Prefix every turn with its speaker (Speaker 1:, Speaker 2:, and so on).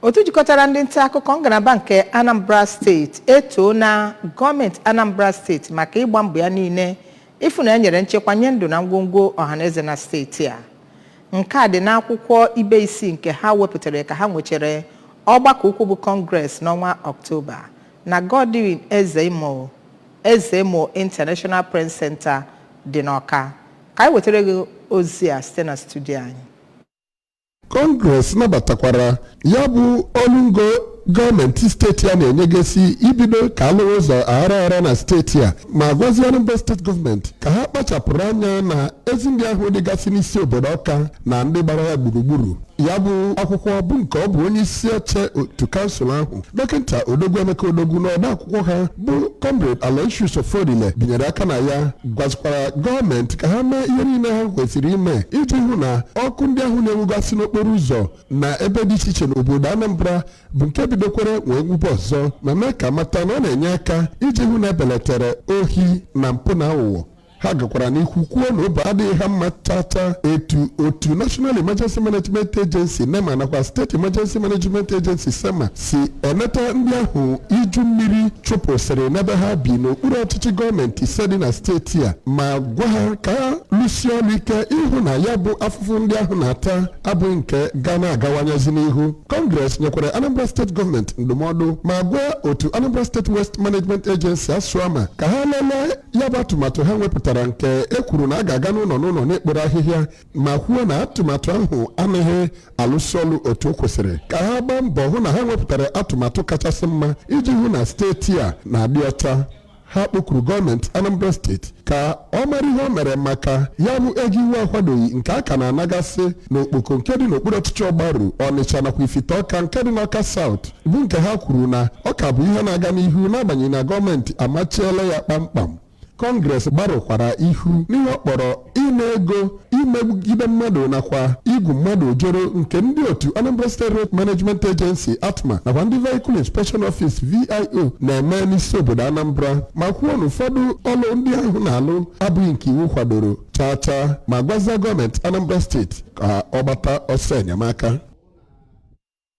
Speaker 1: otu jikọtara ndị nta akụkọ ngalaba nke Anambra steeti Etoola gọọmenti Anambra steeti maka ịgba mbọ ya niile ịfụ na enyere nchekwa nye ndụ na ngwongwo ọhaneze na steeti a. Nke a dị n'akwụkwọ ibe isi nke ha wepụtara ka ha nwechere ọgbakọ ukwu bụ Congress n'ọnwa Ọktoba na Godwin Ezemo International Press Center dị n'Ọka. Ka anyị wetara gị ozi a site na studio anyị.
Speaker 2: Congress nabatakwara ya bụ ọlụngo gọọmenti steeti a na-enyegesi ibido ka alụrụ ụzọ aghara na steeti a ma gwazie Anambra steeti gọọmenti ka ha kpachapụrụ anya na ezi ndị ahụ dịgasị n'isi obodo Ọka na ndị gbara ya gburugburu. Ya bụ akwụkwọ bụ nke ọ bụ onye isi oche otu kansụl ahụ dọkịta Odogwu Emeka Odogwu na ọda akwụkwọ ha bụ Comrade Aloysius Ofodile binyere aka na ya gwazikwara gọọmenti ka ha mee ihe niile ha kwesịrị ime iji hụ na ọkụ ndị ahụ na-enwugasị n'okporo ụzọ na ebe dị iche iche n'obodo Anambra bụ nke bidokwara wee nwube ọzọ ma mee ka mata na ọ na-enye aka iji hụ na ebelatere ohi na mpụ na aghụghọ. Ha gakwara n'ihu kwuo na ụba adịghị ha mma tata etu otu National Emergency Management Agency NEMA nakwa State Emergency Management Agency SEMA si eneta ndị ahụ iju mmiri chụpụsịrị n'ebe ha bi n'okpuru ọchịchị gọọmenti ise dị na steeti a ma gwa ha ka ha lụsie ọrụ ike ịhụ na ya bụ afụfụ ndị ahụ na-ata abụghị nke ga na-agawanyezi n'ihu. Congress nyekwara Anambra State gọọmenti ndụmọdụ ma gwa otu Anambra State Waste Management Agency ASWAMA ka ha lelee ya bụ atụmatụ ha wepụtara nke ekwuru na a ga-aga n'ụlọ n'ekporo ahịhịa ma kwuo na atụmatụ ahụ anaghị alụsi ọrụ otu o kwesịrị ka ha gbaa mbọ hụ na ha wepụtara atụmatụ kachasị mma iji hụ na steeti a na-adị ọcha. Ha kpọkuru gọọmenti Anambra steeti ka ọ mara ihe o mere maka ya bụ ego iwu akwadoghị nke a ka na-anagasị n'okpoko nke dị n'okpuru ọchịchị Ọgbaru, Ọnịcha nakwa Ifite Ọka nke dị n'Ọka South bụ nke ha kwuru na ọ ka bụ ihe na-aga n'ihu n'agbanyeghị na gọọmenti amachiela ya kpamkpam. Congress gbarụkwara ihu n'ihe ọ kpọrọ ịna ego imegide mmadụ nakwa igwu mmadụ ojoro nke ndị otu Anambra State Road Management Agency ATMA nakwa ndị Vehicle Inspection Office VIO na-eme n'isi obodo Anambra ma kwuo na ụfọdụ ọlụ ndị ahụ na-alụ abụghị nke iwu kwadoro chaa ma gwazie gọọmenti Anambra steeti ka ọ gbata ọsọ enyemaka.